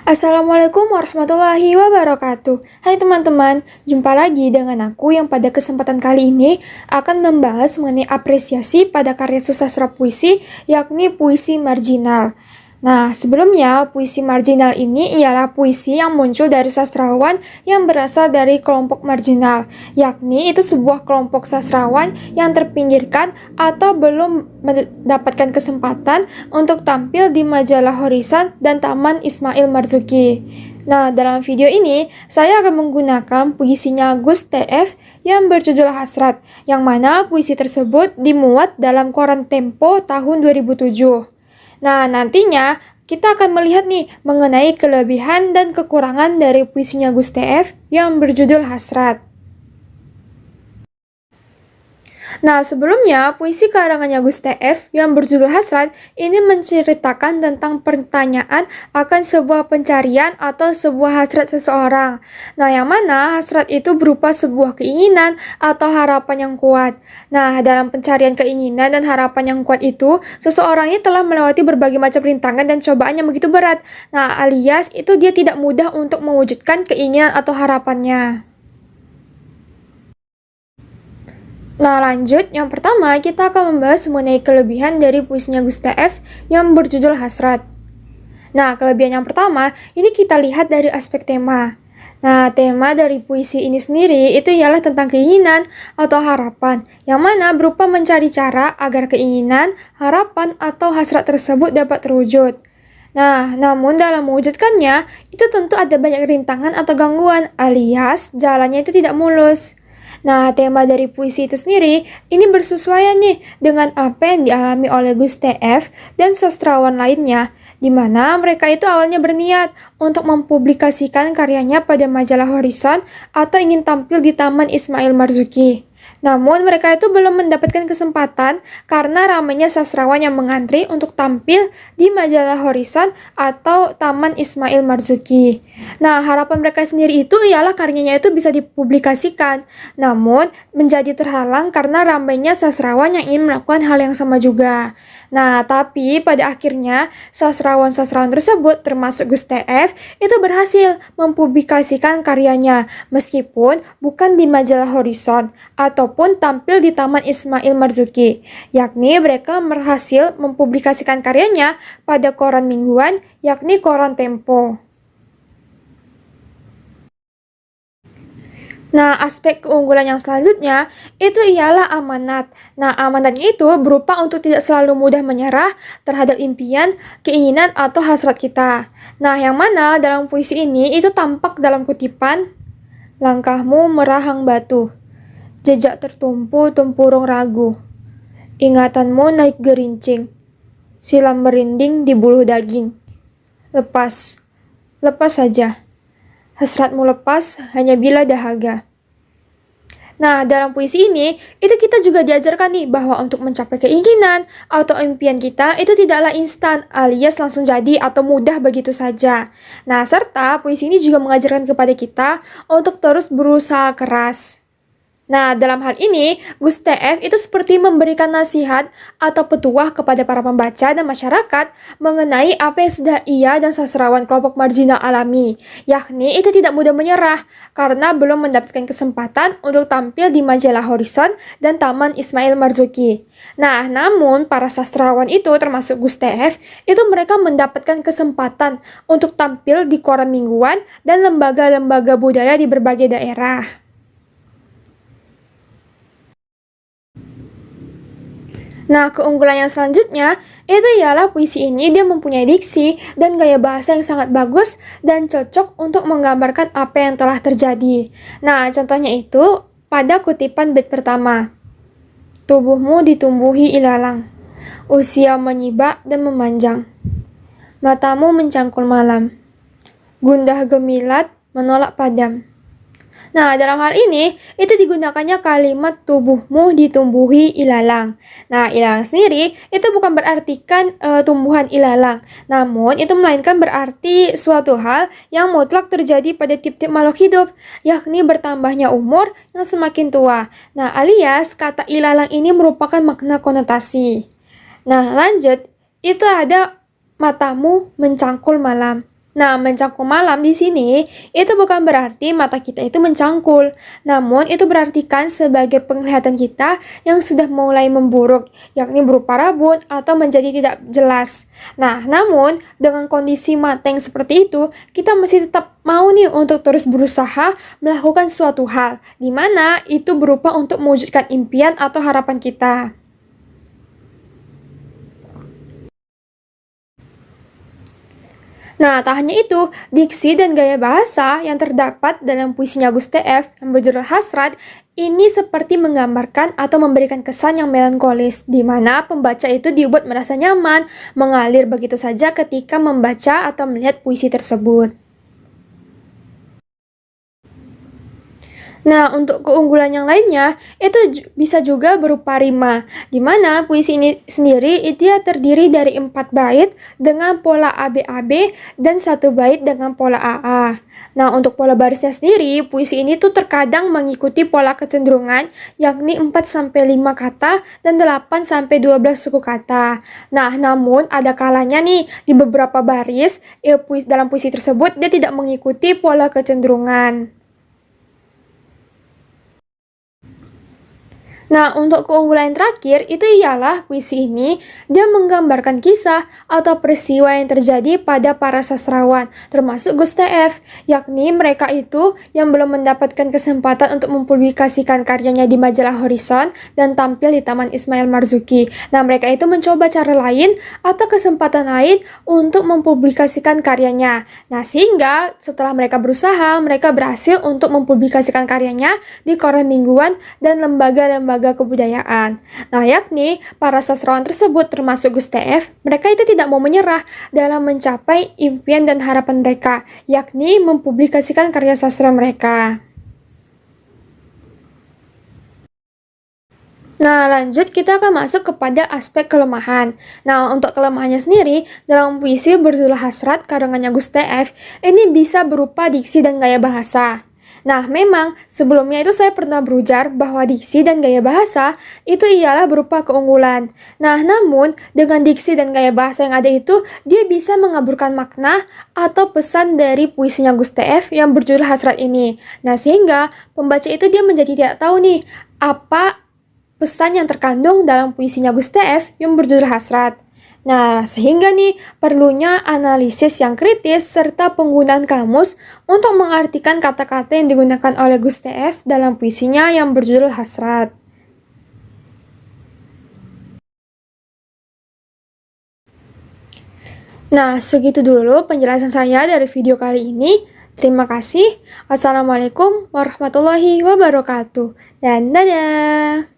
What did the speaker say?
Assalamualaikum warahmatullahi wabarakatuh. Hai teman-teman, jumpa lagi dengan aku yang pada kesempatan kali ini akan membahas mengenai apresiasi pada karya sastra puisi, yakni puisi marginal. Nah, sebelumnya puisi marginal ini ialah puisi yang muncul dari sastrawan yang berasal dari kelompok marginal, yakni itu sebuah kelompok sastrawan yang terpinggirkan atau belum mendapatkan kesempatan untuk tampil di majalah Horizon dan Taman Ismail Marzuki. Nah, dalam video ini, saya akan menggunakan puisinya Gus TF yang berjudul Hasrat, yang mana puisi tersebut dimuat dalam koran Tempo tahun 2007. Nah, nantinya kita akan melihat nih mengenai kelebihan dan kekurangan dari puisinya Gus TF yang berjudul Hasrat. Nah, sebelumnya puisi karangannya Gus TF yang berjudul Hasrat ini menceritakan tentang pertanyaan akan sebuah pencarian atau sebuah hasrat seseorang. Nah, yang mana hasrat itu berupa sebuah keinginan atau harapan yang kuat. Nah, dalam pencarian keinginan dan harapan yang kuat itu, seseorang ini telah melewati berbagai macam rintangan dan cobaan yang begitu berat. Nah, alias itu dia tidak mudah untuk mewujudkan keinginan atau harapannya. Nah, lanjut. Yang pertama, kita akan membahas mengenai kelebihan dari puisinya Gus TF yang berjudul Hasrat. Nah, kelebihan yang pertama, ini kita lihat dari aspek tema. Nah, tema dari puisi ini sendiri itu ialah tentang keinginan atau harapan, yang mana berupa mencari cara agar keinginan, harapan, atau hasrat tersebut dapat terwujud. Nah, namun dalam mewujudkannya, itu tentu ada banyak rintangan atau gangguan, alias jalannya itu tidak mulus. Nah, tema dari puisi itu sendiri, ini bersesuaian nih dengan apa yang dialami oleh Gus TF dan sastrawan lainnya, di mana mereka itu awalnya berniat untuk mempublikasikan karyanya pada majalah Horizon atau ingin tampil di Taman Ismail Marzuki. Namun mereka itu belum mendapatkan kesempatan karena ramainya sastrawan yang mengantri untuk tampil di majalah Horizon atau Taman Ismail Marzuki. Nah, harapan mereka sendiri itu ialah karyanya itu bisa dipublikasikan, namun menjadi terhalang karena ramainya sastrawan yang ingin melakukan hal yang sama juga. Nah, tapi pada akhirnya sastrawan-sastrawan tersebut termasuk Gus TF itu berhasil mempublikasikan karyanya meskipun bukan di majalah Horizon ataupun tampil di Taman Ismail Marzuki, yakni mereka berhasil mempublikasikan karyanya pada koran mingguan yakni koran Tempo. Nah, aspek keunggulan yang selanjutnya itu ialah amanat. Nah, amanatnya itu berupa untuk tidak selalu mudah menyerah terhadap impian, keinginan, atau hasrat kita. Nah, yang mana dalam puisi ini itu tampak dalam kutipan, langkahmu merahang batu, jejak tertumpu tempurung ragu, ingatanmu naik gerincing, silam merinding di buluh daging. Lepas, lepas saja. Hasratmu lepas hanya bila dahaga. Nah, dalam puisi ini, itu kita juga diajarkan nih bahwa untuk mencapai keinginan atau impian kita itu tidaklah instan alias langsung jadi atau mudah begitu saja. Nah, serta puisi ini juga mengajarkan kepada kita untuk terus berusaha keras. Nah, dalam hal ini, Gus TF itu seperti memberikan nasihat atau petuah kepada para pembaca dan masyarakat mengenai apa yang sudah ia dan sastrawan kelompok marginal alami, yakni itu tidak mudah menyerah karena belum mendapatkan kesempatan untuk tampil di majalah Horizon dan Taman Ismail Marzuki. Nah, namun para sastrawan itu termasuk Gus TF, itu mereka mendapatkan kesempatan untuk tampil di koran mingguan dan lembaga-lembaga budaya di berbagai daerah. Nah, keunggulan yang selanjutnya itu ialah puisi ini dia mempunyai diksi dan gaya bahasa yang sangat bagus dan cocok untuk menggambarkan apa yang telah terjadi. Nah, contohnya itu pada kutipan bait pertama. Tubuhmu ditumbuhi ilalang, usia menyibak dan memanjang. Matamu mencangkul malam, gundah gemilat menolak padam. Nah, dalam hal ini, itu digunakannya kalimat tubuhmu ditumbuhi ilalang. Nah, ilalang sendiri itu bukan berartikan tumbuhan ilalang, namun itu melainkan berarti suatu hal yang mutlak terjadi pada tiap-tiap makhluk hidup, yakni bertambahnya umur yang semakin tua. Nah, alias kata ilalang ini merupakan makna konotasi. Nah, lanjut, itu ada matamu mencangkul malam. Nah, mencangkul malam di sini itu bukan berarti mata kita itu mencangkul, namun itu berartikan sebagai penglihatan kita yang sudah mulai memburuk, yakni berupa rabun atau menjadi tidak jelas. Nah, namun dengan kondisi mata yang seperti itu, kita masih tetap mau nih untuk terus berusaha melakukan suatu hal, di mana itu berupa untuk mewujudkan impian atau harapan kita. Nah, tak hanya itu, diksi dan gaya bahasa yang terdapat dalam puisinya Guste F yang berjudul Hasrat ini seperti menggambarkan atau memberikan kesan yang melankolis, di mana pembaca itu dibuat merasa nyaman, mengalir begitu saja ketika membaca atau melihat puisi tersebut. Nah, untuk keunggulan yang lainnya, itu bisa juga berupa rima, di mana puisi ini sendiri dia terdiri dari 4 bait dengan pola ABAB dan 1 bait dengan pola AA. Nah, untuk pola barisnya sendiri, puisi ini tuh terkadang mengikuti pola kecenderungan, yakni 4-5 kata dan 8-12 suku kata. Nah, namun ada kalanya nih, di beberapa baris, dalam puisi tersebut dia tidak mengikuti pola kecenderungan. Nah, untuk keunggulan yang terakhir itu ialah puisi ini dia menggambarkan kisah atau peristiwa yang terjadi pada para sastrawan, termasuk Guste F, yakni mereka itu yang belum mendapatkan kesempatan untuk mempublikasikan karyanya di majalah Horizon dan tampil di Taman Ismail Marzuki. Nah, mereka itu mencoba cara lain atau kesempatan lain untuk mempublikasikan karyanya. Nah, sehingga setelah mereka berusaha, mereka berhasil untuk mempublikasikan karyanya di koran mingguan dan lembaga-lembaga kebudayaan. Nah, yakni para sastrawan tersebut termasuk Guste F, mereka itu tidak mau menyerah dalam mencapai impian dan harapan mereka, yakni mempublikasikan karya sastra mereka. Nah, lanjut kita akan masuk kepada aspek kelemahan. Nah, untuk kelemahannya sendiri, dalam puisi berjudul Hasrat karangannya Guste F, ini bisa berupa diksi dan gaya bahasa. Nah, memang sebelumnya itu saya pernah berujar bahwa diksi dan gaya bahasa itu ialah berupa keunggulan. Nah, namun dengan diksi dan gaya bahasa yang ada itu, dia bisa mengaburkan makna atau pesan dari puisinya Guste F yang berjudul Hasrat ini. Nah, sehingga pembaca itu dia menjadi tidak tahu nih apa pesan yang terkandung dalam puisinya Guste F yang berjudul Hasrat. Nah, sehingga nih perlunya analisis yang kritis serta penggunaan kamus untuk mengartikan kata-kata yang digunakan oleh Guste F dalam puisinya yang berjudul Hasrat. Nah, segitu dulu penjelasan saya dari video kali ini. Terima kasih. Wassalamualaikum warahmatullahi wabarakatuh. Dan dadah!